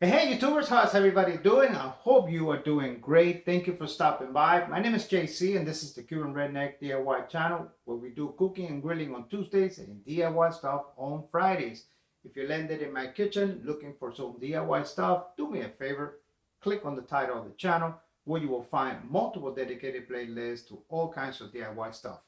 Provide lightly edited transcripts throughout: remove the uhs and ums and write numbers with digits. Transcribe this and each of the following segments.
Hey YouTubers, how's everybody doing? I hope you are doing great. Thank you for stopping by. My name is JC and this is the Cuban Redneck DIY channel where we do cooking and grilling on Tuesdays and DIY stuff on Fridays. If you landed in my kitchen looking for some DIY stuff, do me a favor, click on the title of the channel where you will find multiple dedicated playlists to all kinds of DIY stuff.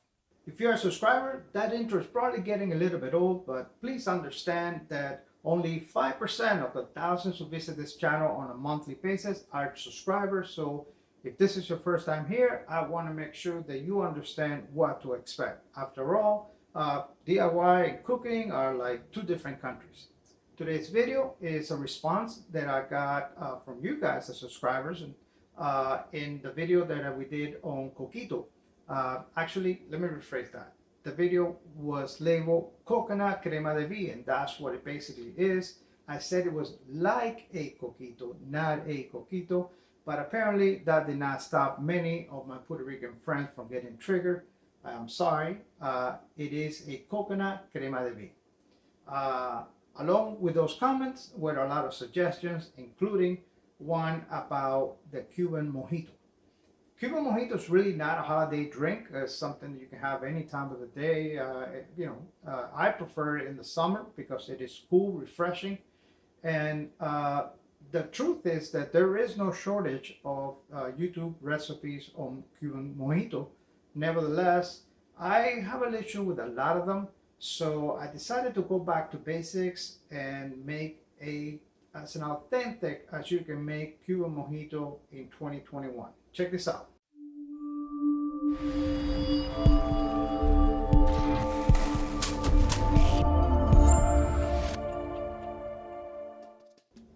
If you're a subscriber, that intro is probably getting a little bit old, but please understand that only 5% of the thousands who visit this channel on a monthly basis are subscribers. So if this is your first time here, I want to make sure that you understand what to expect. After all, DIY and cooking are like two different countries. Today's video is a response that I got from you guys as subscribers in the video that we did on coquito. Actually, let me rephrase that. The video was labeled coconut crema de vie, and that's what it basically is. I said it was like a coquito, not a coquito, but apparently that did not stop many of my Puerto Rican friends from getting triggered. I'm sorry. It is a coconut crema de vie. Along with those comments were a lot of suggestions, including one about the Cuban Mojito. Cuban Mojito is really not a holiday drink. It's something you can have any time of the day. I prefer it in the summer because it is cool, refreshing. And the truth is that there is no shortage of YouTube recipes on Cuban Mojito. Nevertheless, I have an issue with a lot of them. So I decided to go back to basics and make as an authentic as you can make Cuban Mojito in 2021. Check this out.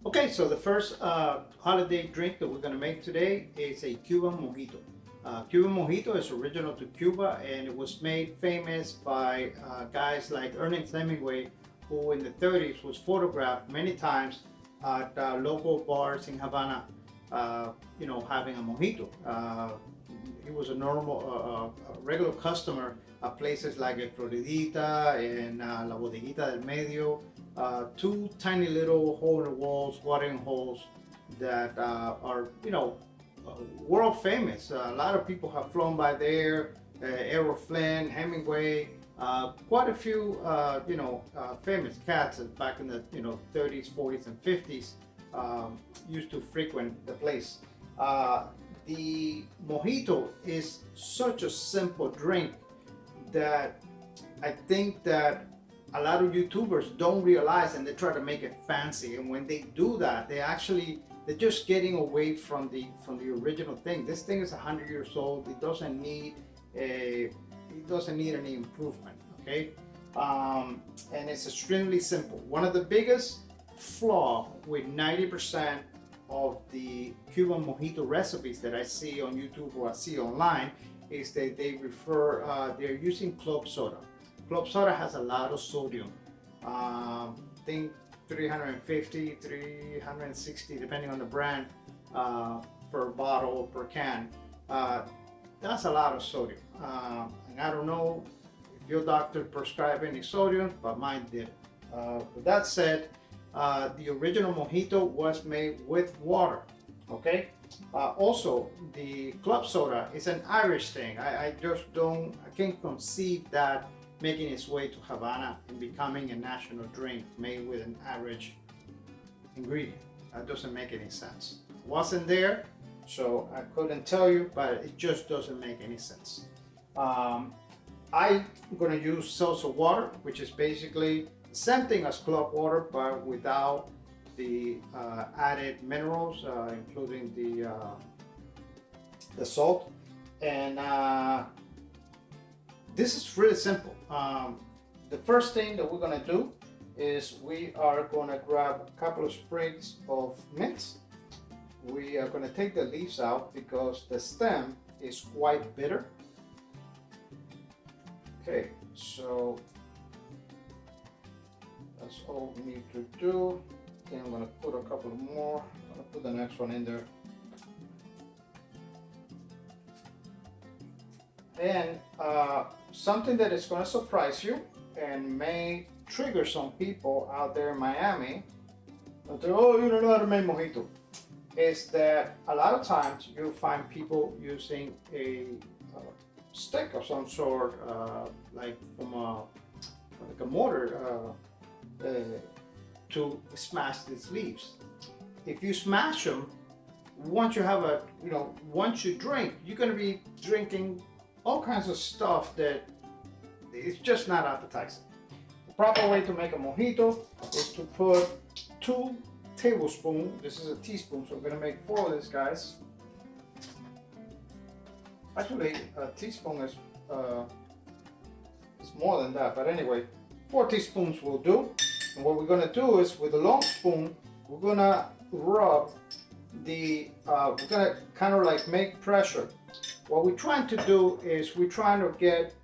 Okay, so the first holiday drink that we're going to make today is a Cuban Mojito. Cuban Mojito is original to Cuba and it was made famous by guys like Ernest Hemingway, who in the 30s was photographed many times at local bars in Havana, having a mojito. He was a regular customer at places like Floridita and La Bodeguita Del Medio, two tiny little hole-in-the-walls, watering holes that are, world famous. A lot of people have flown by there. Errol Flynn, Hemingway, quite a few, famous cats back in the 30s, 40s, and 50s used to frequent the place. The mojito is such a simple drink that I think that a lot of YouTubers don't realize, and they try to make it fancy. And when they do that, they're just getting away from the original thing. This thing is 100 years old. It doesn't need any improvement. Okay, and it's extremely simple. One of the biggest flaw with 90% of the Cuban Mojito recipes that I see on YouTube or I see online is that they're using club soda. Club soda has a lot of sodium. I think 350, 360, depending on the brand, per bottle or per can. That's a lot of sodium. And I don't know if your doctor prescribed any sodium, but mine did. With that said, the original mojito was made with water. Okay. Also, the club soda is an Irish thing. I can't conceive that making its way to Havana and becoming a national drink made with an Irish ingredient. That doesn't make any sense. It wasn't there, so I couldn't tell you, but it just doesn't make any sense. I'm gonna use seltzer water, which is basically the same thing as club water, but without the added minerals, including the salt. And this is really simple. The first thing that we're gonna do is we are gonna grab a couple of sprigs of mint. We are gonna take the leaves out because the stem is quite bitter. Okay, so that's all we need to do. Then I'm gonna put a couple more. I'm gonna put the next one in there. And something that is going to surprise you and may trigger some people out there in Miami Oh, you don't know how to make mojito. Is that a lot of times you find people using a stick of some sort, like from like a mortar, to smash these leaves. If you smash them, once you have once you drink, you're gonna be drinking all kinds of stuff that it's just not appetizing. The proper way to make a mojito is to put 2 tablespoons. This is a teaspoon, so we're gonna make 4 of these guys. Actually, a teaspoon is more than that, but anyway, 4 teaspoons will do. And what we're gonna do is, with a long spoon, we're gonna rub the, we're gonna kind of like make pressure. What we're trying to do is we're trying to get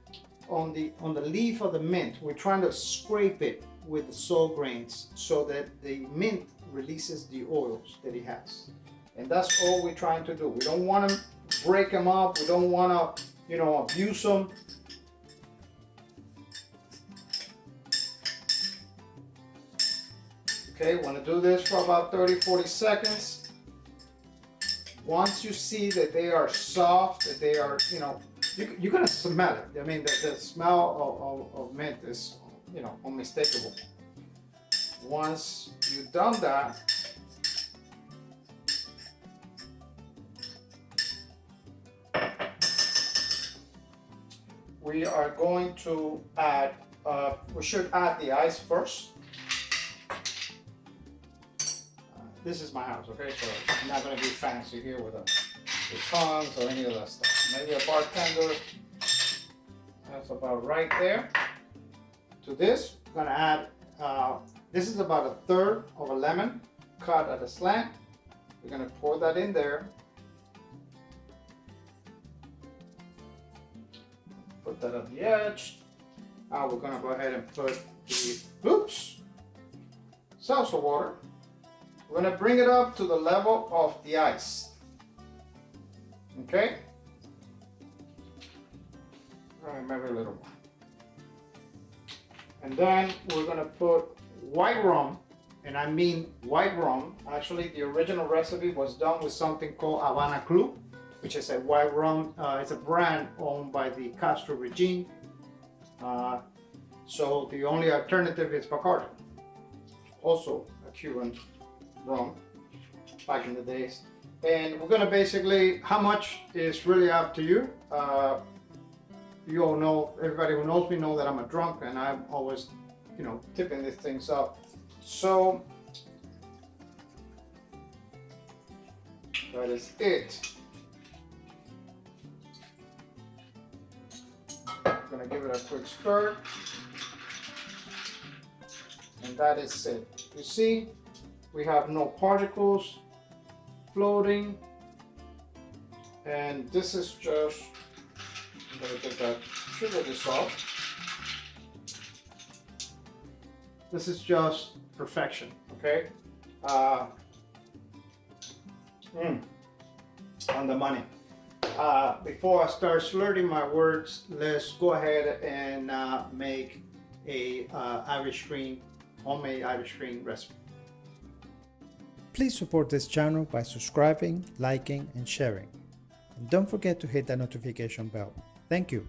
on the leaf of the mint. We're trying to scrape it with the salt grains so that the mint releases the oils that it has. And that's all we're trying to do. We don't want to break them up. We don't want to, abuse them. Okay, want to do this for about 30-40 seconds. Once you see that they are soft, that they are, you're gonna smell it. I mean, the smell of mint is, unmistakable. Once you've done that, we are going to add, we should add the ice first. This is my house, okay? So I'm not gonna be fancy here with tongs or any of that stuff. Maybe a bartender, that's about right there. To this, I'm gonna add, this is about 1/3 of a lemon cut at a slant. We're gonna pour that in there. Put that on the edge. Now we're gonna go ahead and put the, salsa water. We're gonna bring it up to the level of the ice. Okay? Maybe a little more. And then we're gonna put white rum, and I mean white rum. Actually, the original recipe was done with something called Havana Club, which is a white rum. It's a brand owned by the Castro regime. So the only alternative is Bacardi, also a Cuban rum back in the days. And we're gonna basically, how much is really up to you. You all know, everybody who knows me know that I'm a drunk and I'm always, tipping these things up. So that is it. I'm gonna give it a quick stir. And that is it. You see, we have no particles floating. And this is just, I'm gonna get that sugar dissolved. This is just perfection, okay? On the money. Before I start slurring my words, let's go ahead and make a Irish cream, homemade Irish cream recipe. Please support this channel by subscribing, liking, and sharing. And don't forget to hit that notification bell. Thank you.